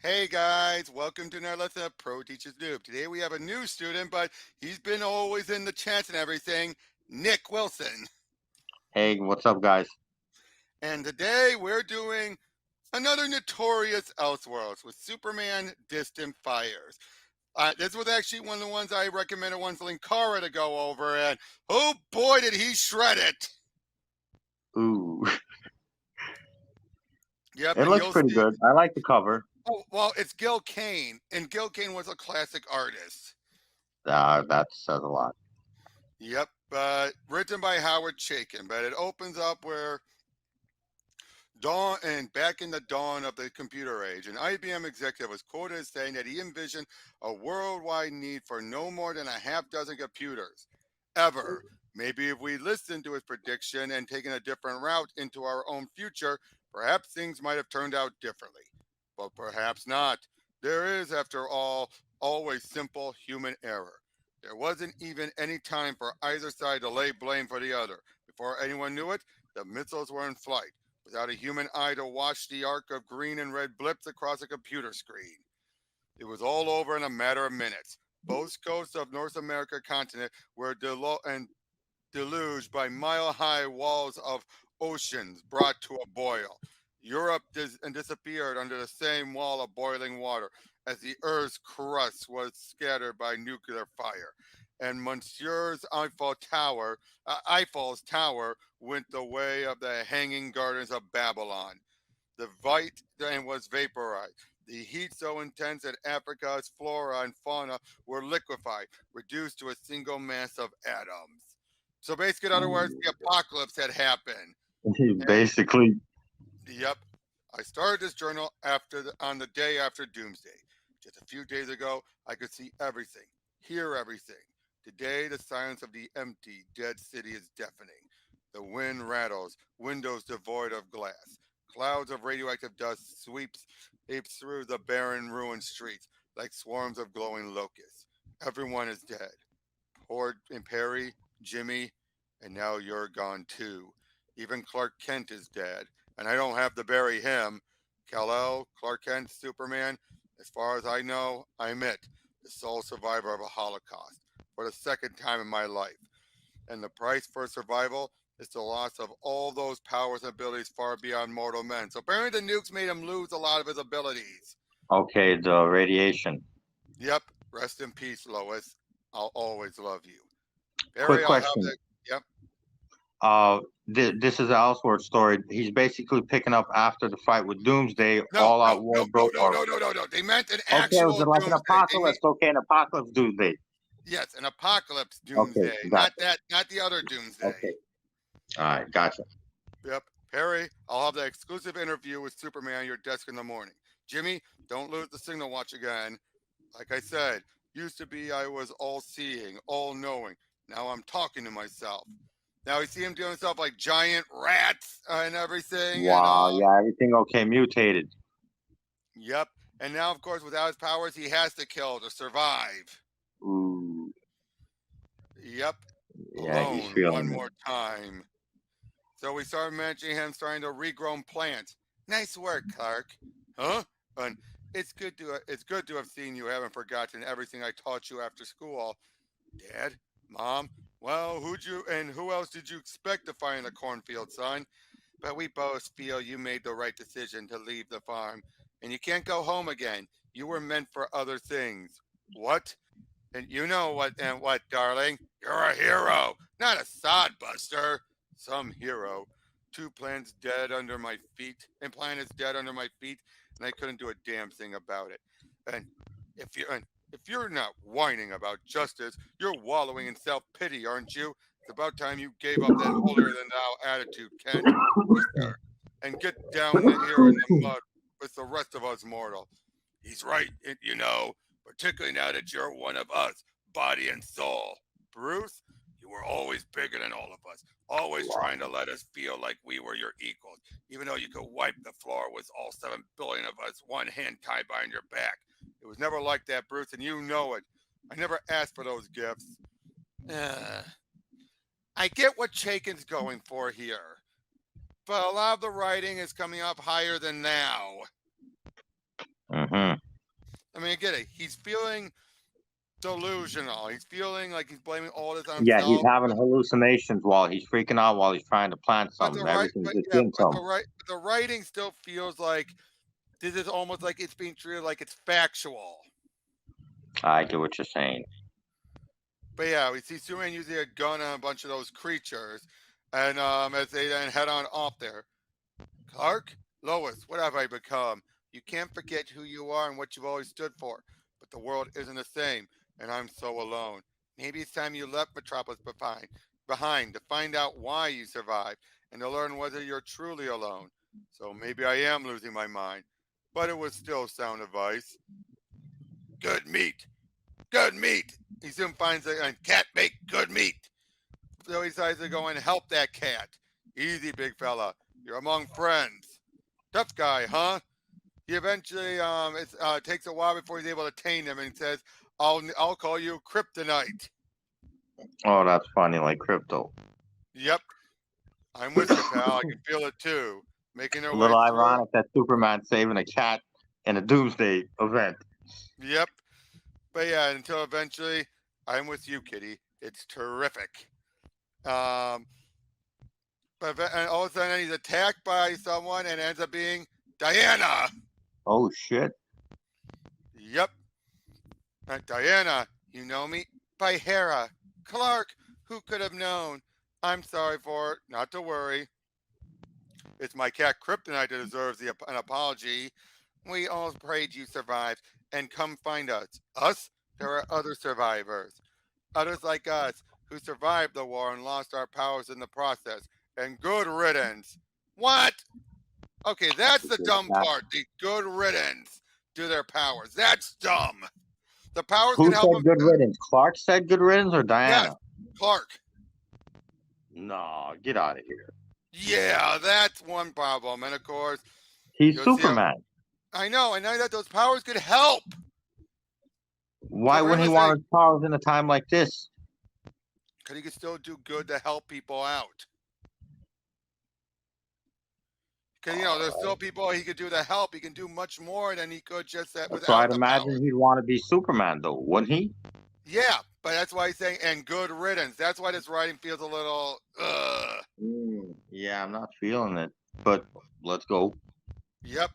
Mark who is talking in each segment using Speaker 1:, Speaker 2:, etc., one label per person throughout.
Speaker 1: Hey guys, welcome to another lesson of Pro Teacher's Noob. Today we have a new student, but he's been always in the chats and everything, Nick Wilson.
Speaker 2: Hey, what's up, guys?
Speaker 1: And today we're doing another notorious Elseworlds with Superman Distant Fires. This was actually one of the ones I recommended once Linkara to go over, and oh boy did he shred it.
Speaker 2: Ooh,
Speaker 1: Yep,
Speaker 2: it
Speaker 1: and
Speaker 2: looks
Speaker 1: you'll
Speaker 2: pretty
Speaker 1: see.
Speaker 2: good. I like the cover.
Speaker 1: Oh, well, it's Gil Kane, and Gil Kane was a classic artist.
Speaker 2: That says a lot.
Speaker 1: Yep, but written by Howard Chaykin. But it opens up where back in the dawn of the computer age, an IBM executive was quoted as saying that he envisioned a worldwide need for no more than a half dozen computers. Ever. Maybe if we listened to his prediction and taken a different route into our own future, perhaps things might have turned out differently. But perhaps not. There is, after all, always simple human error. There wasn't even any time for either side to lay blame for the other. Before anyone knew it, the missiles were in flight without a human eye to watch the arc of green and red blips across a computer screen. It was all over in a matter of minutes. Both coasts of North America continent were deluged by mile-high walls of oceans brought to a boil. Europe disappeared under the same wall of boiling water as the Earth's crust was scattered by nuclear fire. And Eiffel's Tower went the way of the Hanging Gardens of Babylon. The Vite and was vaporized. The heat so intense that Africa's flora and fauna were liquefied, reduced to a single mass of atoms. So basically, in other words, the apocalypse had happened.
Speaker 2: Basically,
Speaker 1: Yep. I started this journal on the day after Doomsday. Just a few days ago, I could see everything, hear everything. Today, the silence of the empty, dead city is deafening. The wind rattles, windows devoid of glass. Clouds of radioactive dust apes through the barren, ruined streets like swarms of glowing locusts. Everyone is dead. Poor and Perry, Jimmy, and now you're gone too. Even Clark Kent is dead, and I don't have to bury him. Kal-El, Clark Kent, Superman, as far as I know, I'm it, the sole survivor of a holocaust, for the second time in my life. And the price for survival is the loss of all those powers and abilities far beyond mortal men. So apparently the nukes made him lose a lot of his abilities.
Speaker 2: okay, the radiation.
Speaker 1: Yep, rest in peace, Lois. I'll always love you.
Speaker 2: Quick
Speaker 1: Barry, I'll have
Speaker 2: question.
Speaker 1: the. Yep.
Speaker 2: This is an Elseworld story. He's basically picking up after the fight with Doomsday.
Speaker 1: No,
Speaker 2: All
Speaker 1: no,
Speaker 2: out war
Speaker 1: no, no,
Speaker 2: broke.
Speaker 1: no,
Speaker 2: Or
Speaker 1: no, no, no, no. They meant an
Speaker 2: okay, was
Speaker 1: actual
Speaker 2: it like an
Speaker 1: doomsday.
Speaker 2: apocalypse? Okay, an apocalypse Doomsday.
Speaker 1: Yes, an apocalypse
Speaker 2: Okay,
Speaker 1: doomsday, not
Speaker 2: gotcha.
Speaker 1: that, not the other doomsday.
Speaker 2: Okay, all right, gotcha.
Speaker 1: Yep, Perry, I'll have the exclusive interview with Superman on your desk in the morning. Jimmy, don't lose the signal watch again. Like I said, used to be I was all-seeing, all-knowing. Now I'm talking to myself. Now we see him doing stuff like giant rats and everything, and
Speaker 2: Wow, yeah, everything okay, mutated.
Speaker 1: yep. And now, of course, without his powers, he has to kill to survive.
Speaker 2: Ooh,
Speaker 1: Yep,
Speaker 2: yeah, he's
Speaker 1: alone one
Speaker 2: feeling it.
Speaker 1: more time. So we started mentioning him starting to regrown plants. Nice work, Clark. Huh? And it's good to have seen you. Haven't forgotten everything I taught you after school. Dad, Mom. Well, who else did you expect to find in the cornfield, son? But we both feel you made the right decision to leave the farm, and you can't go home again. You were meant for other things. What? And you know what, darling? You're a hero, not a sodbuster. Some hero. Two planets dead under my feet, and planets dead under my feet, and I couldn't do a damn thing about it. And if you're not whining about justice, you're wallowing in self pity, aren't you? It's about time you gave up that holier than thou attitude, Kent. Mister, and get down here in the mud with the rest of us mortal. He's right, particularly now that you're one of us, body and soul. Bruce, you were always bigger than all of us, always trying to let us feel like we were your equals, even though you could wipe the floor with all 7 billion of us, one hand tied behind your back. It was never like that, Bruce, and you know it. I never asked for those gifts. Uh, I get what Chaikin's going for here, but a lot of the writing is coming up higher than now.
Speaker 2: Mm-hmm.
Speaker 1: I mean, I get it. He's feeling delusional. He's feeling like he's blaming all this on
Speaker 2: Yeah, he's
Speaker 1: himself.
Speaker 2: having hallucinations while he's freaking out while he's trying to plant
Speaker 1: But the
Speaker 2: something.
Speaker 1: right,
Speaker 2: Everything's
Speaker 1: but
Speaker 2: just
Speaker 1: yeah,
Speaker 2: getting to
Speaker 1: but
Speaker 2: him.
Speaker 1: the writing still feels like this is almost like it's being treated like it's factual.
Speaker 2: I get what you're saying.
Speaker 1: But yeah, we see Superman using a gun on a bunch of those creatures, and as they then head on off there, Clark, Lois, what have I become? You can't forget who you are and what you've always stood for. But the world isn't the same, and I'm so alone. Maybe it's time you left Metropolis behind to find out why you survived and to learn whether you're truly alone. So maybe I am losing my mind, but it was still sound advice. Good meat, good meat. He soon finds a cat make good meat. So he decides to go and help that cat. Easy, big fella. You're among friends. Tough guy, huh? He eventually it takes a while before he's able to tame him, and he says, "I'll call you Kryptonite."
Speaker 2: Oh, that's funny, like crypto.
Speaker 1: Yep, I'm with you, pal. I can feel it too. Making their
Speaker 2: A
Speaker 1: way
Speaker 2: little
Speaker 1: through.
Speaker 2: ironic that Superman saving a cat in a doomsday event.
Speaker 1: Yep, but yeah, until eventually, I'm with you, Kitty. It's terrific. Um, and all of a sudden he's attacked by someone and ends up being Diana.
Speaker 2: Oh shit.
Speaker 1: Yep, Diana, you know me? By Hera. Clark, who could have known? I'm sorry for it. Not to worry. It's my cat Kryptonite that deserves an apology. We all prayed you survived and come find us. Us? There are other survivors. Others like us who survived the war and lost our powers in the process. And good riddance. What? Okay, that's the dumb part. The good riddance to their powers. That's dumb. The powers
Speaker 2: Who
Speaker 1: can help
Speaker 2: said
Speaker 1: them.
Speaker 2: good riddance? Clark said good riddance or
Speaker 1: Yes,
Speaker 2: Diana?
Speaker 1: Clark.
Speaker 2: No, get out of here.
Speaker 1: Yeah, that's one problem. And of course,
Speaker 2: He's
Speaker 1: you'll see.
Speaker 2: Superman.
Speaker 1: I know, and I that those powers could help.
Speaker 2: Why
Speaker 1: So for him
Speaker 2: wouldn't
Speaker 1: to
Speaker 2: he
Speaker 1: say,
Speaker 2: want his powers in a time like this?
Speaker 1: because he could still do good to help people out. Because there's still people he could do to help. He can do much more than he could just that
Speaker 2: So
Speaker 1: without
Speaker 2: I'd
Speaker 1: the
Speaker 2: imagine
Speaker 1: powers.
Speaker 2: he'd want to be Superman, though, wouldn't he?
Speaker 1: Yeah, but that's why he's saying and good riddance. That's why this writing feels a little.
Speaker 2: Yeah, I'm not feeling it, but let's go.
Speaker 1: Yep.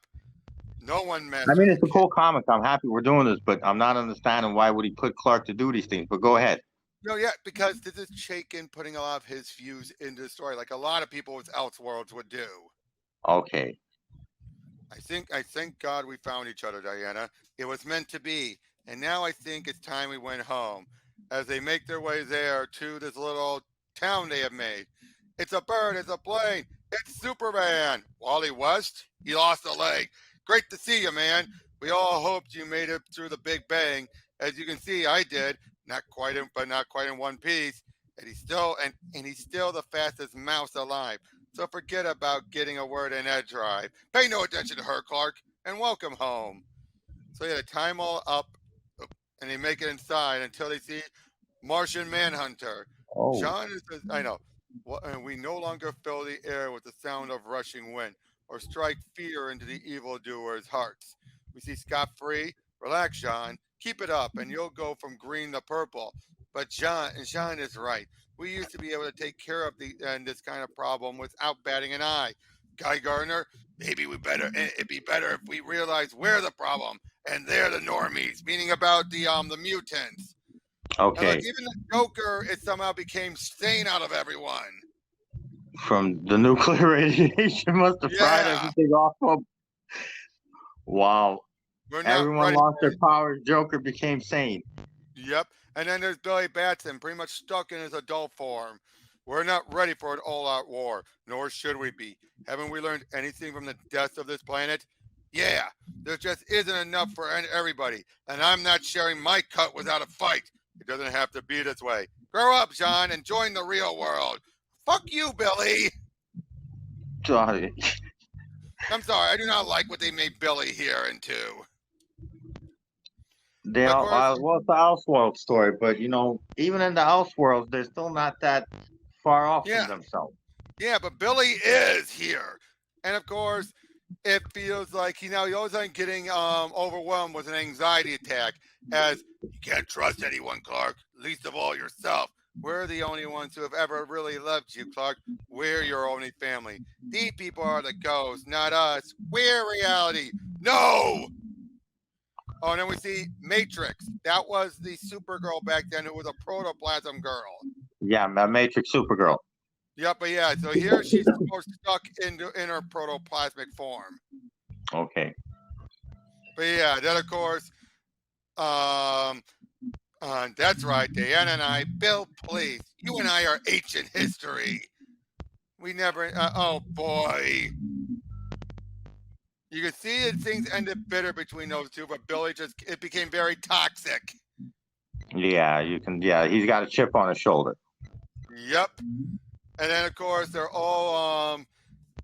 Speaker 1: No one
Speaker 2: I
Speaker 1: masters
Speaker 2: mean,
Speaker 1: a
Speaker 2: it's a
Speaker 1: kid.
Speaker 2: cool comic. I'm happy we're doing this, but I'm not understanding why would he put Clark to do these things. But go ahead.
Speaker 1: No, yeah, because this is Chaykin putting a lot of his views into the story, like a lot of people with Elseworlds would do.
Speaker 2: Okay.
Speaker 1: I thank God we found each other, Diana. It was meant to be. And now I think it's time we went home. As they make their way there to this little town they have made. It's a bird, it's a plane, it's Superman. Wally West, he lost a leg. Great to see you, man. We all hoped you made it through the Big Bang. As you can see, I did. Not quite in, but not quite in one piece. And he's still the fastest mouse alive. So forget about getting a word in edgewise. Pay no attention to her, Clark, and welcome home. So yeah, time all up, and they make it inside until they see Martian Manhunter.
Speaker 2: Oh,
Speaker 1: John is, I know, and we no longer fill the air with the sound of rushing wind or strike fear into the evildoers' hearts. We see Scott free. Relax, John. Keep it up, and you'll go from green to purple. But John is right. We used to be able to take care of this kind of problem without batting an eye. Guy Gardner, maybe it'd be better if we realize we're the problem and they're the normies, meaning about the mutants. And look,
Speaker 2: okay.
Speaker 1: even the Joker, it somehow became sane out of everyone.
Speaker 2: From the nuclear radiation must have fried
Speaker 1: Yeah,
Speaker 2: everything off of. Wow.
Speaker 1: we're not
Speaker 2: Everyone
Speaker 1: ready
Speaker 2: lost
Speaker 1: for
Speaker 2: their
Speaker 1: it.
Speaker 2: powers. Joker became sane.
Speaker 1: Yep. And then there's Billy Batson, pretty much stuck in his adult form. We're not ready for an all-out war, nor should we be. Haven't we learned anything from the deaths of this planet? Yeah, there just isn't enough for everybody, and I'm not sharing my cut without a fight. It doesn't have to be this way. Grow up, John, and join the real world. Fuck you, Billy.
Speaker 2: God.
Speaker 1: I'm sorry, I do not like what they made Billy here into.
Speaker 2: They
Speaker 1: Of
Speaker 2: are,
Speaker 1: course,
Speaker 2: well, it's the Elseworld story, but even in the Elseworlds, they're still not that far off
Speaker 1: yeah,
Speaker 2: from themselves.
Speaker 1: yeah, but Billy is here. And of course, it feels like he all of a sudden getting overwhelmed with an anxiety attack as you can't trust anyone, Clark, least of all yourself. We're the only ones who have ever really loved you, Clark. We're your only family. These people are the ghosts, not us. We're reality. No! Oh, and then we see Matrix. That was the Supergirl back then who was a protoplasm girl.
Speaker 2: Yeah, Matrix Supergirl.
Speaker 1: Yep, but yeah, so here she's stuck in her protoplasmic form.
Speaker 2: Okay.
Speaker 1: But yeah, then of course, um, that's right, Diana and I, Bill, please, you and I are ancient history. We never, oh boy. You can see that things ended bitter between those two, but Billy it became very toxic.
Speaker 2: Yeah, you can. Yeah, he's got a chip on his shoulder.
Speaker 1: Yep. And then of course they're all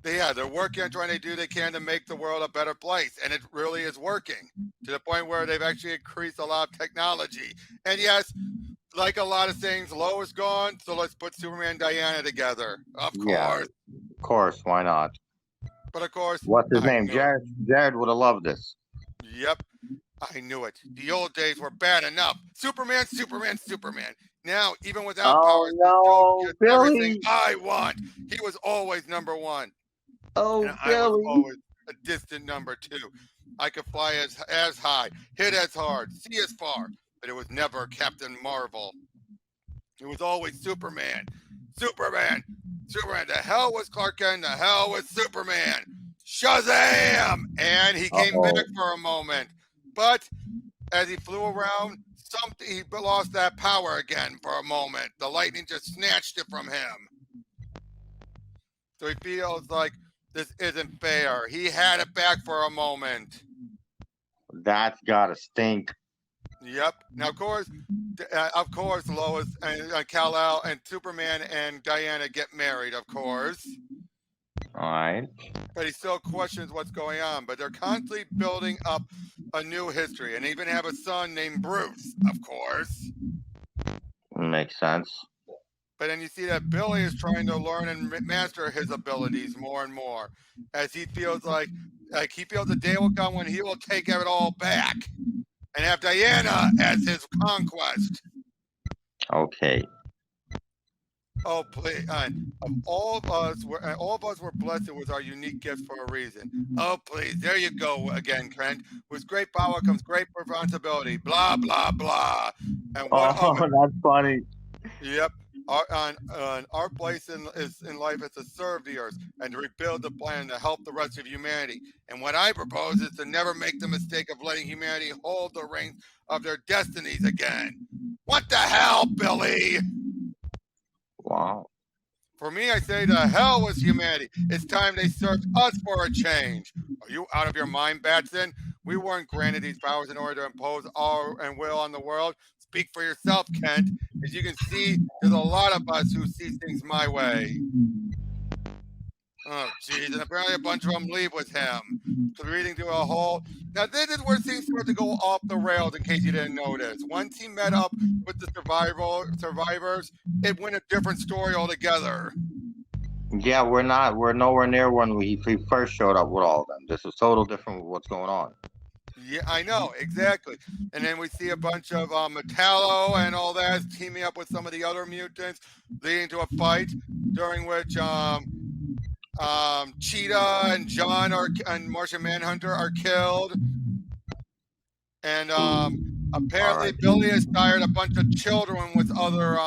Speaker 1: they're working on trying to do they can to make the world a better place, and it really is working to the point where they've actually increased a lot of technology. And yes, like a lot of things, Lois gone, so let's put Superman and Diana together. Of
Speaker 2: Yeah,
Speaker 1: course.
Speaker 2: of course. Why not?
Speaker 1: But of course,
Speaker 2: What's his
Speaker 1: I
Speaker 2: name?
Speaker 1: knew it.
Speaker 2: Jared would have loved this.
Speaker 1: Yep, I knew it. The old days were bad enough. Superman, Superman, Superman. Now, even without
Speaker 2: Oh
Speaker 1: powers, he still
Speaker 2: no,
Speaker 1: gets everything
Speaker 2: Billy!
Speaker 1: I want. He was always number one. And
Speaker 2: Oh,
Speaker 1: I was
Speaker 2: Billy!
Speaker 1: always a distant number two. I could fly as high, hit as hard, see as far, but it was never Captain Marvel. It was always Superman. Superman. Superman. The hell was Clark Kent? The hell was Superman? Shazam! And he came back for a moment. But as he flew around, he lost that power again for a moment. The lightning just snatched it from him. So he feels like this isn't fair. He had it back for a moment.
Speaker 2: That's gotta stink.
Speaker 1: Yep. Now, of course, Lois and Kal-El and Superman and Diana get married, of course.
Speaker 2: All right.
Speaker 1: But he still questions what's going on. But they're constantly building up a new history, and even have a son named Bruce, of course.
Speaker 2: Makes sense.
Speaker 1: But then you see that Billy is trying to learn and master his abilities more and more, as he feels like he feels the day will come when he will take it all back and have Diana as his conquest.
Speaker 2: Okay.
Speaker 1: Oh, please! All of us were blessed with our unique gifts for a reason. Oh, please! There you go again, Kent. With great power comes great responsibility. Blah blah blah. And what?
Speaker 2: Oh, that's funny.
Speaker 1: Yep. Our place in life is to serve the earth and to rebuild the planet to help the rest of humanity. And what I propose is to never make the mistake of letting humanity hold the reins of their destinies again. What the hell, Billy?
Speaker 2: Wow.
Speaker 1: For me, I say the hell with humanity. It's time they search us for a change. Are you out of your mind, Batson? We weren't granted these powers in order to impose our will on the world. Speak for yourself, Kent. As you can see, there's a lot of us who see things my way. Oh, geez, and apparently a bunch of them leave with him. Reading through a whole. Now, this is where things start to go off the rails, in case you didn't notice. Once he met up with the survivors, it went a different story altogether.
Speaker 2: Yeah, we're nowhere near when he first showed up with all of them. This is total different with what's going on.
Speaker 1: Yeah, I know, exactly. And then we see a bunch of Metallo and all that teaming up with some of the other mutants, leading to a fight during which Cheetah and John and Martian Manhunter are killed. And apparently
Speaker 2: right.
Speaker 1: Billy has sired a bunch of children with other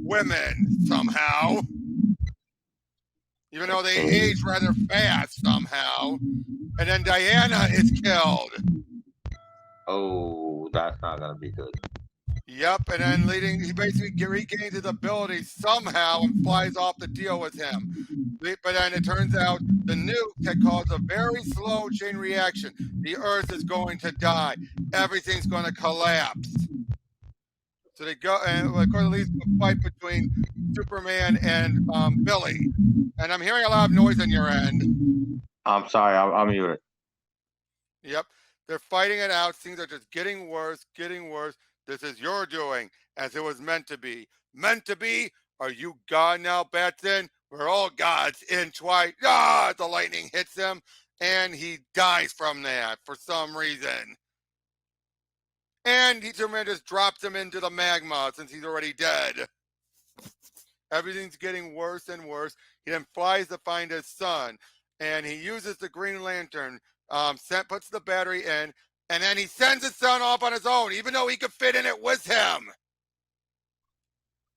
Speaker 1: women somehow. Even though they age rather fast somehow. And then Diana is killed.
Speaker 2: Oh, that's not gonna be good.
Speaker 1: Yep, and then he basically regains his ability somehow and flies off to deal with him. But then it turns out the nuke had caused a very slow chain reaction. The Earth is going to die. Everything's going to collapse. So they go, and of course, it leads to a fight between Superman and Billy. And I'm hearing a lot of noise on your end.
Speaker 2: I'm sorry, I'm muted.
Speaker 1: Yep, they're fighting it out. Things are just getting worse, getting worse. This is your doing, as it was meant to be. Meant to be? Are you God now, Batson? We're all gods in twice. Ah! The lightning hits him, and he dies from that for some reason. And Superman just drops him into the magma since he's already dead. Everything's getting worse and worse. He then flies to find his son, and he uses the Green Lantern, puts the battery in, and then he sends his son off on his own, even though he could fit in it with him.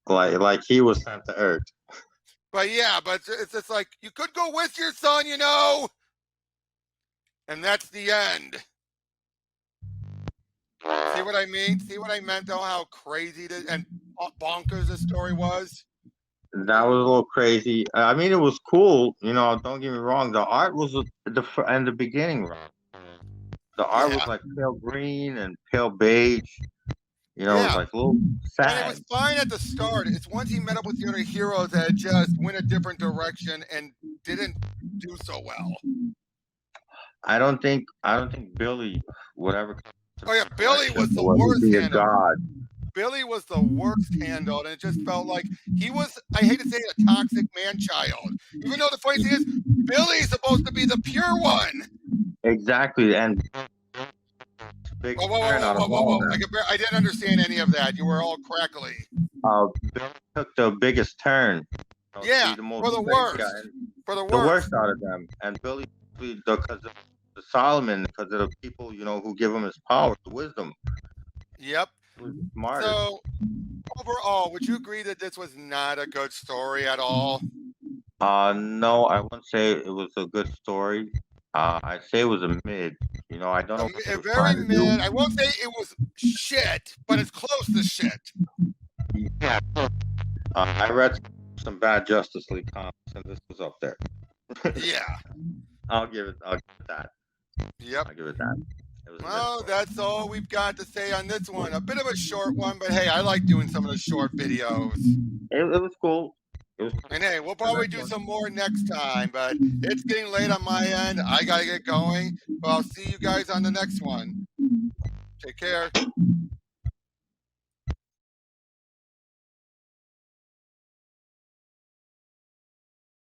Speaker 2: Like he was sent to Earth.
Speaker 1: But yeah, but it's just like, you could go with your son, you know? And that's the end. See what I mean? See what I meant, though, how crazy this and bonkers this story was?
Speaker 2: That was a little crazy. I mean, it was cool. You know, don't get me wrong. The art was in the beginning. The art was like pale green and pale beige. You know, it was like a little sad.
Speaker 1: And it was fine at the start. It's once he met up with the other heroes that just went a different direction and didn't do so well.
Speaker 2: I don't think Billy would ever.
Speaker 1: Oh yeah, Billy was the worst handled. Billy was the worst handled, and it just felt like he was, I hate to say it, a toxic man-child. Even though the funny thing is, Billy's supposed to be the pure one.
Speaker 2: Exactly, and big
Speaker 1: whoa. I didn't understand any of that. You were all crackly.
Speaker 2: Billy took the biggest turn.
Speaker 1: Yeah, for the worst. For the worst
Speaker 2: out of them, and Billy, because of the Solomon, because of the people, you know, who give him his power, the wisdom.
Speaker 1: Yep.
Speaker 2: Smarter.
Speaker 1: So overall, would you agree that this was not a good story at all?
Speaker 2: No, I wouldn't say it was a good story. I'd say it was a mid. You know, I don't know.
Speaker 1: A very mid. I won't say it was shit, but it's close to shit.
Speaker 2: Yeah. I read some bad Justice League comics, and this was up there.
Speaker 1: Yeah.
Speaker 2: I'll give it that.
Speaker 1: Yep.
Speaker 2: I'll give it that.
Speaker 1: Well, that's all we've got to say on this one. A bit of a short one, but hey, I like doing some of the short videos.
Speaker 2: It was cool.
Speaker 1: And hey, we'll probably do some more next time, but it's getting late on my end. I got to get going. But I'll see you guys on the next one. Take care.